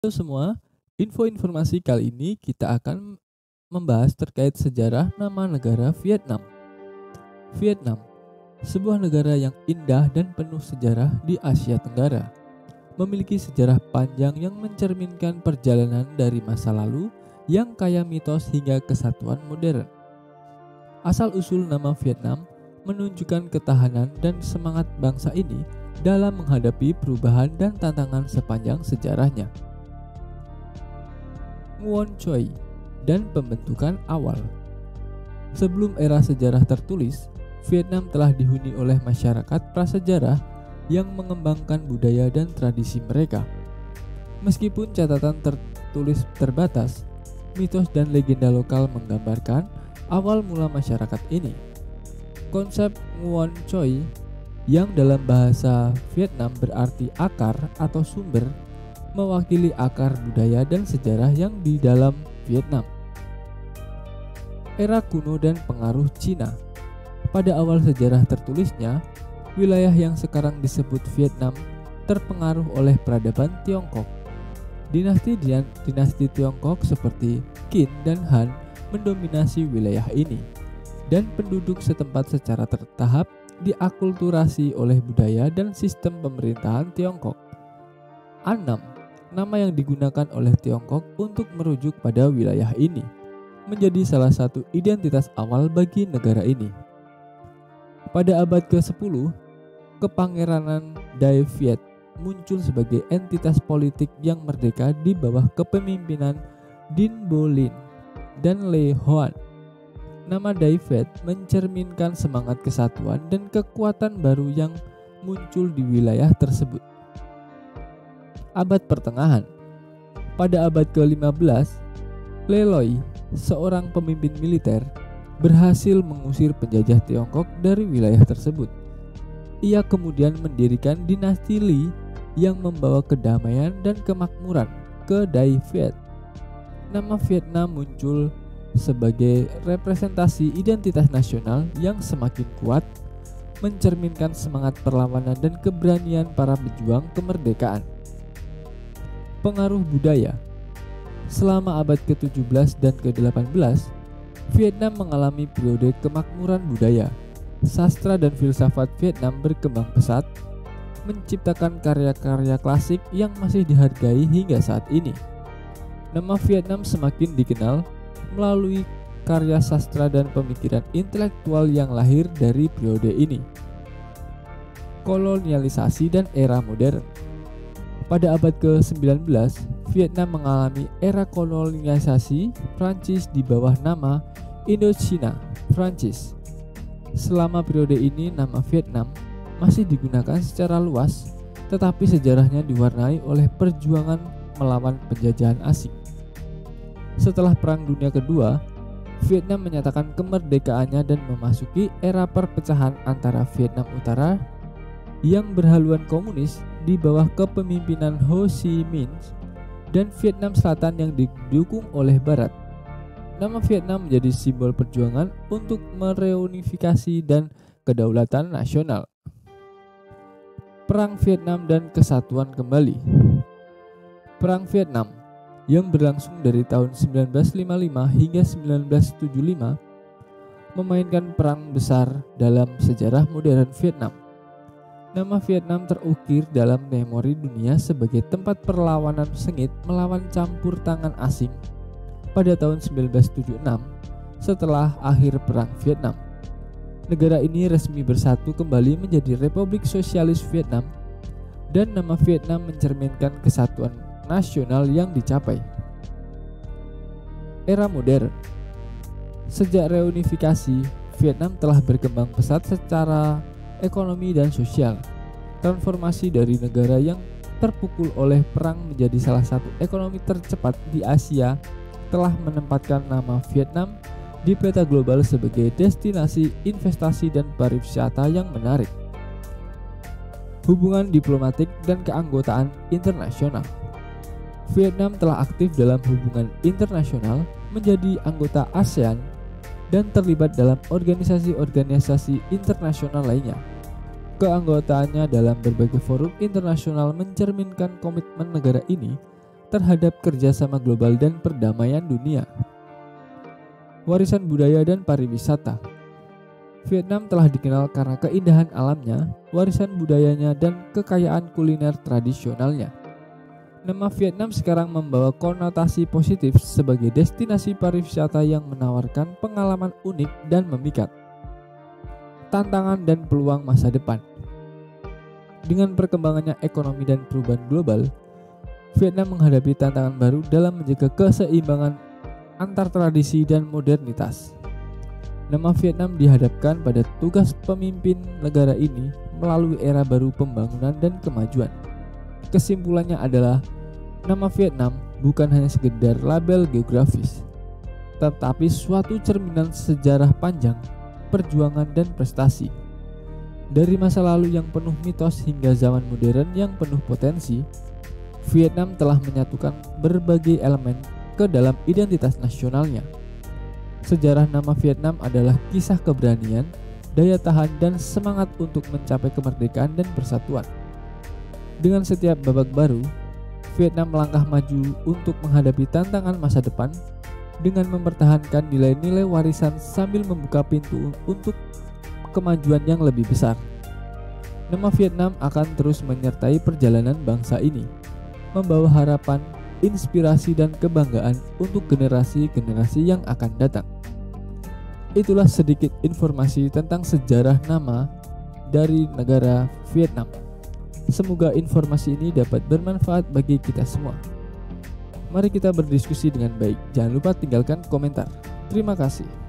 Halo semua, informasi kali ini kita akan membahas terkait sejarah nama negara Vietnam. Vietnam, sebuah negara yang indah dan penuh sejarah di Asia Tenggara, memiliki sejarah panjang yang mencerminkan perjalanan dari masa lalu yang kaya mitos hingga kesatuan modern. Asal-usul nama Vietnam menunjukkan ketahanan dan semangat bangsa ini dalam menghadapi perubahan dan tantangan sepanjang sejarahnya. Nguyen Choi dan pembentukan awal. Sebelum era sejarah tertulis, Vietnam telah dihuni oleh masyarakat prasejarah yang mengembangkan budaya dan tradisi mereka. Meskipun catatan tertulis terbatas, mitos dan legenda lokal menggambarkan awal mula masyarakat ini. Konsep Nguyen Choi yang dalam bahasa Vietnam berarti akar atau sumber mewakili akar budaya dan sejarah yang di dalam Vietnam. Era kuno dan pengaruh Cina. Pada awal sejarah tertulisnya, wilayah yang sekarang disebut Vietnam terpengaruh oleh peradaban Tiongkok. Dinasti Tiongkok seperti Qin dan Han mendominasi wilayah ini, dan penduduk setempat secara bertahap diakulturasi oleh budaya dan sistem pemerintahan Tiongkok. 6. Nama yang digunakan oleh Tiongkok untuk merujuk pada wilayah ini menjadi salah satu identitas awal bagi negara ini. Pada abad ke-10, Kepangeranan Dai Viet muncul sebagai entitas politik yang merdeka di bawah kepemimpinan Dinh Bo Linh dan Le Hoan. Nama Dai Viet mencerminkan semangat kesatuan dan kekuatan baru yang muncul di wilayah tersebut. Abad Pertengahan. Pada abad ke-15, Le Loi, seorang pemimpin militer, berhasil mengusir penjajah Tiongkok dari wilayah tersebut. Ia kemudian mendirikan dinasti Li yang membawa kedamaian dan kemakmuran ke Dai Viet. Nama Vietnam muncul sebagai representasi identitas nasional yang semakin kuat, mencerminkan semangat perlawanan dan keberanian para pejuang kemerdekaan. Pengaruh budaya. Selama abad ke-17 dan ke-18, Vietnam mengalami periode kemakmuran budaya. Sastra dan filsafat Vietnam berkembang pesat, menciptakan karya-karya klasik yang masih dihargai hingga saat ini. Nama Vietnam semakin dikenal melalui karya sastra dan pemikiran intelektual yang lahir dari periode ini. Kolonialisasi dan era modern. Pada abad ke-19, Vietnam mengalami era kolonialisasi Prancis di bawah nama Indochina Prancis. Selama periode ini nama Vietnam masih digunakan secara luas, tetapi sejarahnya diwarnai oleh perjuangan melawan penjajahan asing. Setelah Perang Dunia Kedua, Vietnam menyatakan kemerdekaannya dan memasuki era perpecahan antara Vietnam Utara yang berhaluan komunis di bawah kepemimpinan Ho Chi Minh dan Vietnam Selatan yang didukung oleh Barat. Nama Vietnam menjadi simbol perjuangan untuk mereunifikasi dan kedaulatan nasional. Perang Vietnam dan kesatuan kembali. Perang Vietnam yang berlangsung dari tahun 1955 hingga 1975 memainkan peran besar dalam sejarah modern Vietnam. Nama Vietnam terukir dalam memori dunia sebagai tempat perlawanan sengit melawan campur tangan asing pada tahun 1976 setelah akhir Perang Vietnam. Negara ini resmi bersatu kembali menjadi Republik Sosialis Vietnam dan nama Vietnam mencerminkan kesatuan nasional yang dicapai. Era modern. Sejak reunifikasi, Vietnam telah berkembang pesat secara ekonomi dan sosial. Transformasi dari negara yang terpukul oleh perang menjadi salah satu ekonomi tercepat di Asia telah menempatkan nama Vietnam di peta global sebagai destinasi investasi dan pariwisata yang menarik. Hubungan diplomatik dan keanggotaan internasional. Vietnam telah aktif dalam hubungan internasional, menjadi anggota ASEAN dan terlibat dalam organisasi-organisasi internasional lainnya. Keanggotaannya dalam berbagai forum internasional mencerminkan komitmen negara ini terhadap kerjasama global dan perdamaian dunia. Warisan budaya dan pariwisata. Vietnam telah dikenal karena keindahan alamnya, warisan budayanya, dan kekayaan kuliner tradisionalnya. Nama Vietnam sekarang membawa konotasi positif sebagai destinasi pariwisata yang menawarkan pengalaman unik dan memikat. Tantangan dan peluang masa depan. Dengan perkembangannya ekonomi dan perubahan global, Vietnam menghadapi tantangan baru dalam menjaga keseimbangan antar tradisi dan modernitas. Nama Vietnam dihadapkan pada tugas pemimpin negara ini melalui era baru pembangunan dan kemajuan. Kesimpulannya adalah, nama Vietnam bukan hanya sekedar label geografis, tetapi suatu cerminan sejarah panjang, perjuangan dan prestasi. Dari masa lalu yang penuh mitos hingga zaman modern yang penuh potensi, Vietnam telah menyatukan berbagai elemen ke dalam identitas nasionalnya. Sejarah nama Vietnam adalah kisah keberanian, daya tahan, dan semangat untuk mencapai kemerdekaan dan persatuan. Dengan setiap babak baru, Vietnam melangkah maju untuk menghadapi tantangan masa depan dengan mempertahankan nilai-nilai warisan sambil membuka pintu untuk kemajuan yang lebih besar. Nama Vietnam akan terus menyertai perjalanan bangsa ini, membawa harapan, inspirasi, dan kebanggaan untuk generasi-generasi yang akan datang. Itulah sedikit informasi tentang sejarah nama dari negara Vietnam. Semoga informasi ini dapat bermanfaat bagi kita semua. Mari kita berdiskusi dengan baik. Jangan lupa tinggalkan komentar. Terima kasih.